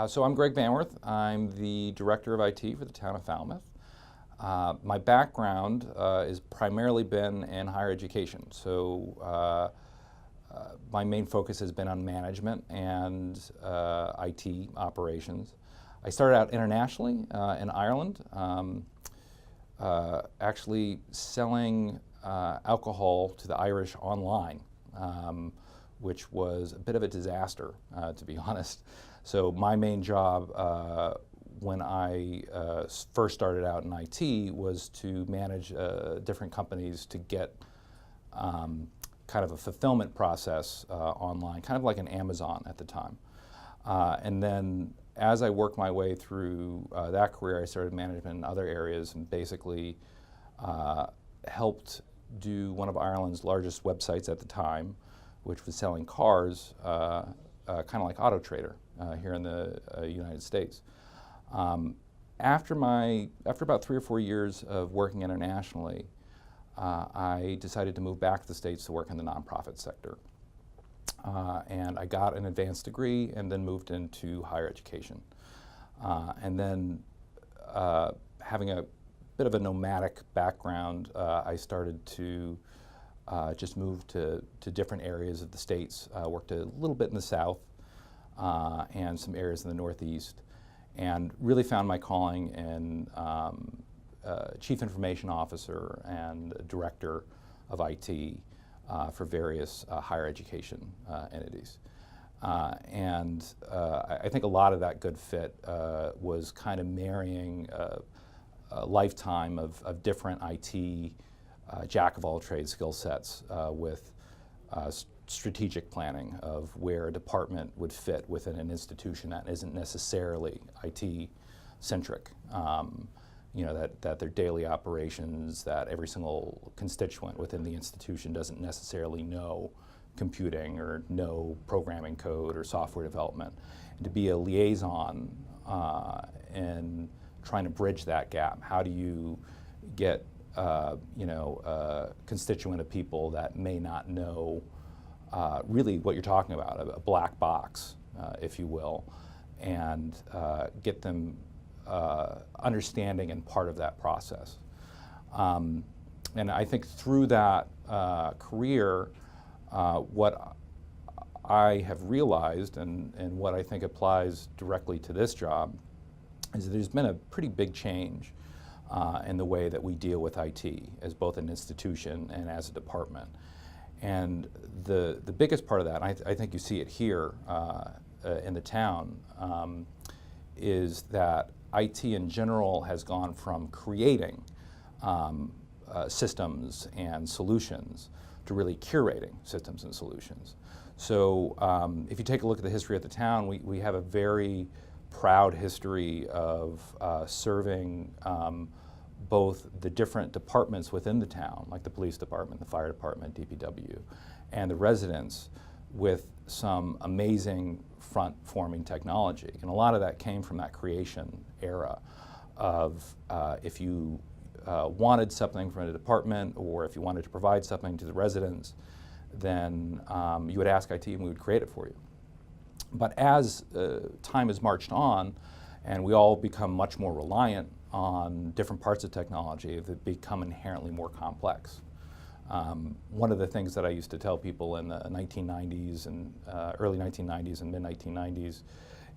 So I'm Greg Banwarth. I'm the Director of IT for the town of Falmouth. My background has primarily been in higher education. My main focus has been on management and IT operations. I started out internationally in Ireland, actually selling alcohol to the Irish online, which was a bit of a disaster, to be honest. So my main job when I first started out in IT was to manage different companies to get kind of a fulfillment process online, kind of like an Amazon at the time. And then as I worked my way through that career, I started management in other areas and basically helped do one of Ireland's largest websites at the time, which was selling cars, kind of like Auto Trader here in the United States. After about 3 or 4 years of working internationally, I decided to move back to the States to work in the nonprofit sector. And I got an advanced degree and then moved into higher education. And then having a bit of a nomadic background, I started to just move to different areas of the States. Worked a little bit in the South and some areas in the Northeast, and really found my calling in Chief Information Officer and Director of IT for various higher education entities. I think a lot of that good fit was kind of marrying a lifetime of different IT jack-of-all-trades skill sets with strategic planning of where a department would fit within an institution that isn't necessarily IT-centric. You know, that their daily operations, that every single constituent within the institution doesn't necessarily know computing or know programming code or software development. And to be a liaison in trying to bridge that gap. How do you get a constituent of people that may not know really what you're talking about, a black box, if you will, and get them understanding and part of that process. And I think through that career, what I have realized and what I think applies directly to this job is that there's been a pretty big change in the way that we deal with IT as both an institution and as a department. And the biggest part of that, and I think you see it here in the town, is that IT in general has gone from creating systems and solutions to really curating systems and solutions. So if you take a look at the history of the town, we have a very proud history of serving both the different departments within the town, like the police department, the fire department, DPW, and the residents with some amazing front-forming technology. And a lot of that came from that creation era of if you wanted something from a department or if you wanted to provide something to the residents, then you would ask IT and we would create it for you. But as time has marched on and we all become much more reliant on different parts of technology, that become inherently more complex. One of the things that I used to tell people in the 1990s and early 1990s and mid-1990s,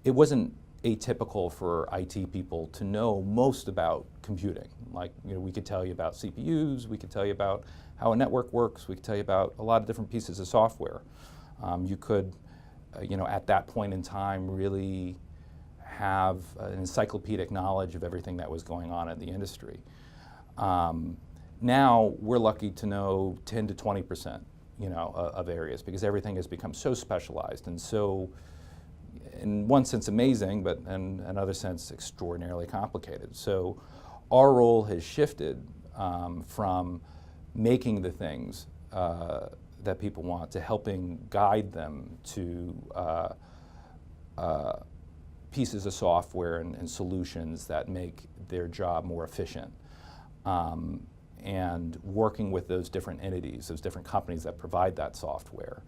it wasn't atypical for IT people to know most about computing. Like, we could tell you about CPUs, we could tell you about how a network works, we could tell you about a lot of different pieces of software. You could, at that point in time, really have an encyclopedic knowledge of everything that was going on in the industry. Now we're lucky to know 10 to 20%, of areas, because everything has become so specialized and so, in one sense, amazing, but in another sense, extraordinarily complicated. So our role has shifted from making the things that people want to helping guide them to pieces of software and solutions that make their job more efficient. And working with those different entities, those different companies that provide that software,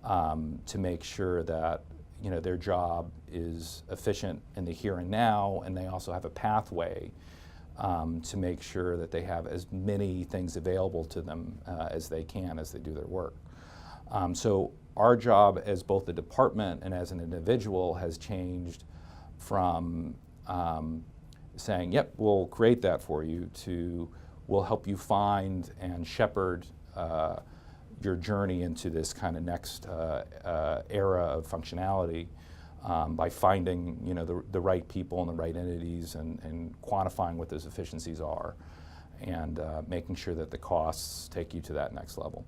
to make sure that their job is efficient in the here and now, and they also have a pathway to make sure that they have as many things available to them as they can as they do their work. So our job as both a department and as an individual has changed from saying, yep, we'll create that for you, to we'll help you find and shepherd your journey into this kind of next era of functionality by finding the right people and the right entities and quantifying what those efficiencies are and making sure that the costs take you to that next level.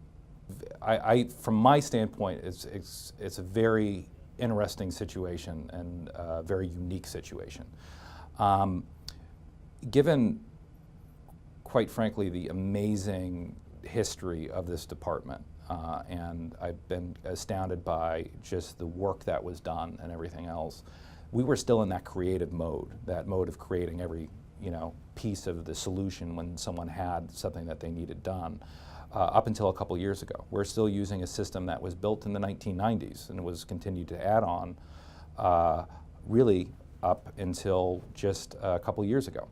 From my standpoint, it's a very interesting situation and a very unique situation. Given, quite frankly, the amazing history of this department, and I've been astounded by just the work that was done and everything else, we were still in that creative mode, that mode of creating every piece of the solution when someone had something that they needed done. Up until a couple years ago. We're still using a system that was built in the 1990s and was continued to add on really up until just a couple years ago.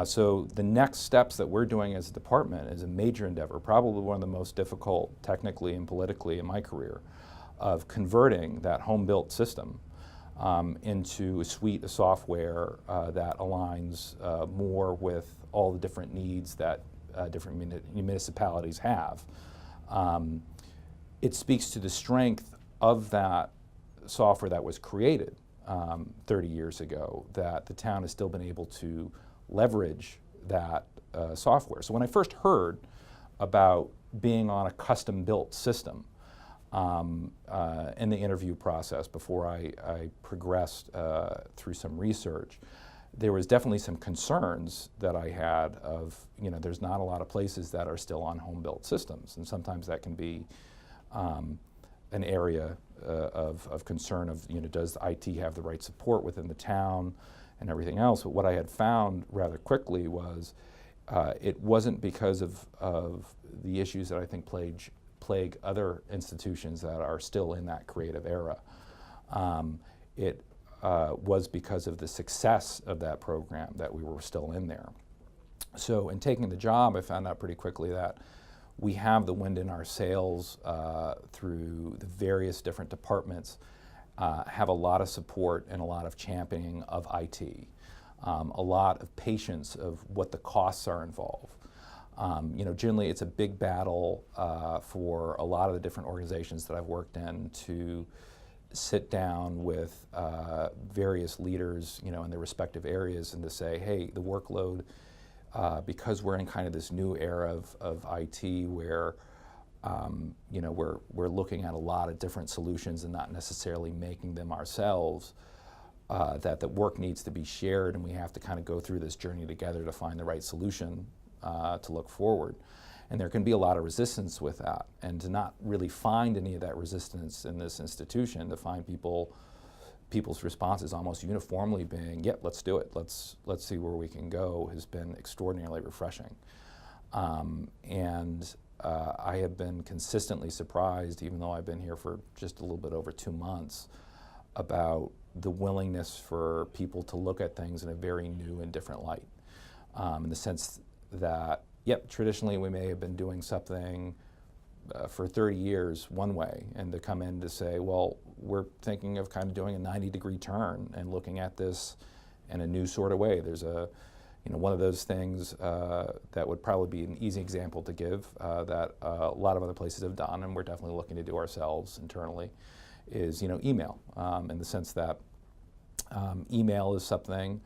So the next steps that we're doing as a department is a major endeavor, probably one of the most difficult technically and politically in my career, of converting that home-built system into a suite of software that aligns more with all the different needs that different municipalities have. It speaks to the strength of that software that was created 30 years ago, that the town has still been able to leverage that software. So when I first heard about being on a custom-built system in the interview process before I progressed through some research, there was definitely some concerns that I had of, there's not a lot of places that are still on home-built systems, and sometimes that can be an area of concern of, does IT have the right support within the town and everything else. But what I had found rather quickly was it wasn't because of the issues that I think plague other institutions that are still in that creative era. It was because of the success of that program that we were still in there. So in taking the job, I found out pretty quickly that we have the wind in our sails through the various different departments, have a lot of support and a lot of championing of IT, a lot of patience of what the costs are involved. Generally it's a big battle for a lot of the different organizations that I've worked in to sit down with various leaders, in their respective areas, and to say, hey, the workload, because we're in kind of this new era of IT where, we're looking at a lot of different solutions and not necessarily making them ourselves, that the work needs to be shared, and we have to kind of go through this journey together to find the right solution to look forward. And there can be a lot of resistance with that, and to not really find any of that resistance in this institution, to find people's responses almost uniformly being, yep, let's do it, let's see where we can go, has been extraordinarily refreshing. I have been consistently surprised, even though I've been here for just a little bit over 2 months, about the willingness for people to look at things in a very new and different light, in the sense that, yep, traditionally we may have been doing something for 30 years one way, and to come in to say, well, we're thinking of kind of doing a 90-degree turn and looking at this in a new sort of way. There's one of those things that would probably be an easy example to give that a lot of other places have done, and we're definitely looking to do ourselves internally, is email, in the sense that email is something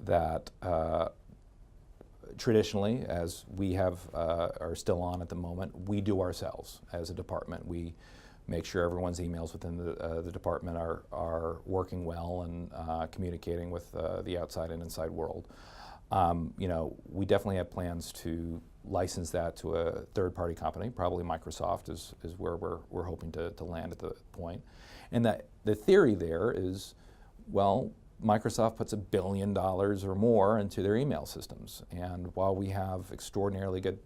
that traditionally, as we are still on at the moment, we do ourselves as a department. We make sure everyone's emails within the department are working well and communicating with the outside and inside world. We definitely have plans to license that to a third-party company. Probably Microsoft is where we're hoping to land at the point. And that the theory there is, well, Microsoft puts $1 billion or more into their email systems, and while we have extraordinarily good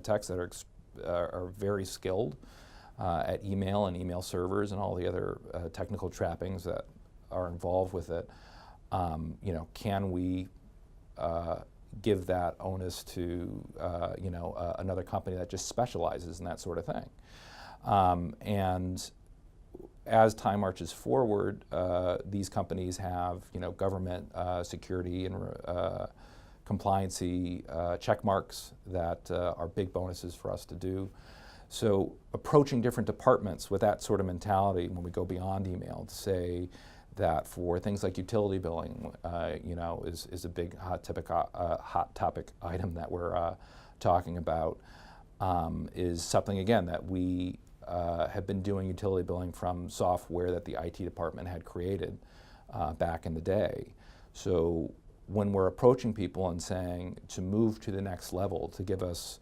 techs that are very skilled, at email and email servers and all the other technical trappings that are involved with it. Can we give that onus to another company that just specializes in that sort of thing? And as time marches forward, these companies have government security and compliancy check marks that are big bonuses for us to do. So approaching different departments with that sort of mentality when we go beyond email to say that for things like utility billing, is a big hot topic item that we're talking about, is something again that we have been doing utility billing from software that the IT department had created back in the day. So when we're approaching people and saying to move to the next level, to give us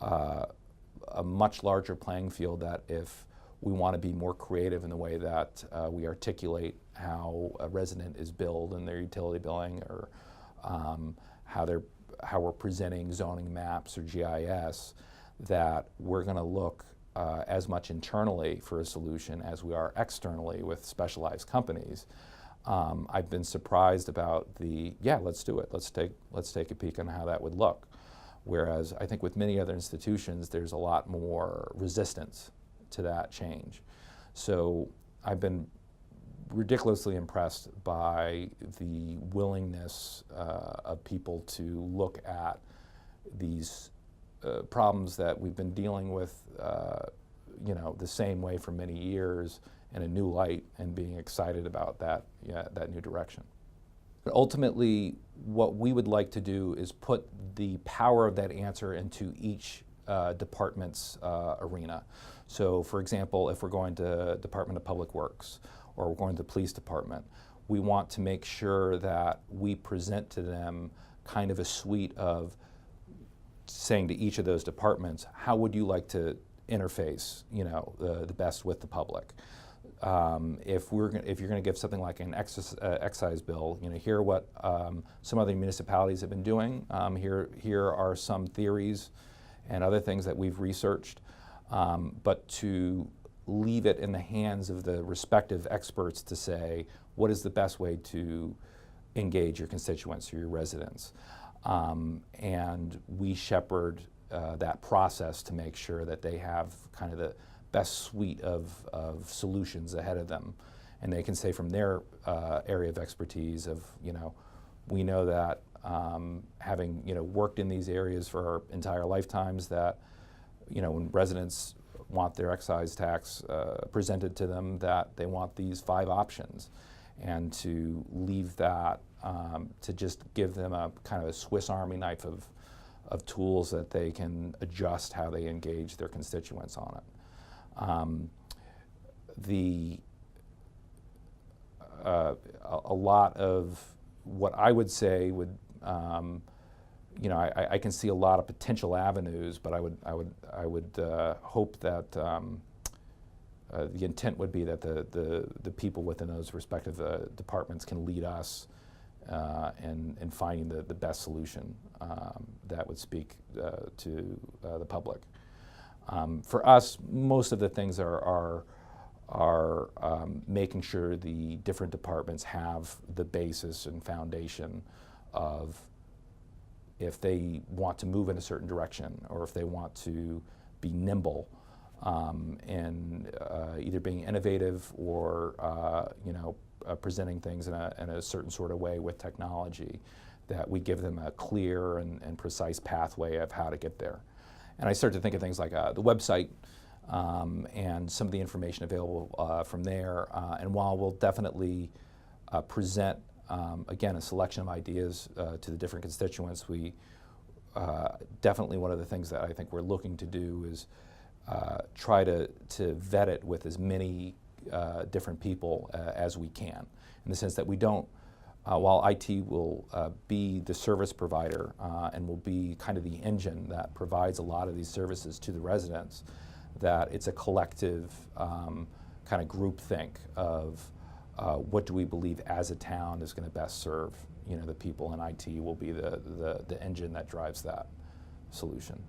a much larger playing field, that if we want to be more creative in the way that we articulate how a resident is billed in their utility billing, or how we're presenting zoning maps or GIS, that we're going to look as much internally for a solution as we are externally with specialized companies. I've been surprised about let's do it. Let's take a peek on how that would look. Whereas I think with many other institutions, there's a lot more resistance to that change. So I've been ridiculously impressed by the willingness of people to look at these problems that we've been dealing with, the same way for many years, in a new light, and being excited about that new direction. But ultimately, what we would like to do is put the power of that answer into each department's arena. So, for example, if we're going to Department of Public Works, or we're going to the police department, we want to make sure that we present to them kind of a suite of saying to each of those departments, how would you like to interface, the best with the public? If you're going to give something like an excise bill, here are what some other municipalities have been doing. Here are some theories and other things that we've researched, but to leave it in the hands of the respective experts to say, what is the best way to engage your constituents or your residents? And we shepherd that process to make sure that they have kind of the best suite of solutions ahead of them. And they can say from their area of expertise of, we know that having, worked in these areas for our entire lifetimes, that, when residents want their excise tax presented to them, that they want these 5 options. And to leave that, to just give them a kind of a Swiss Army knife of tools that they can adjust how they engage their constituents on it. A lot of what I would say would, I can see a lot of potential avenues, but I would hope that the intent would be that the people within those respective departments can lead us in finding the best solution that would speak to the public. For us, most of the things are making sure the different departments have the basis and foundation of, if they want to move in a certain direction, or if they want to be nimble in either being innovative or presenting things in a certain sort of way with technology, that we give them a clear and precise pathway of how to get there. And I start to think of things like the website and some of the information available from there. And while we'll definitely present, again, a selection of ideas to the different constituents, we definitely, one of the things that I think we're looking to do is try to vet it with as many different people as we can, in the sense that we don't, while IT will be the service provider and will be kind of the engine that provides a lot of these services to the residents, that it's a collective kind of group think of what do we believe as a town is going to best serve the people, and IT will be the engine that drives that solution.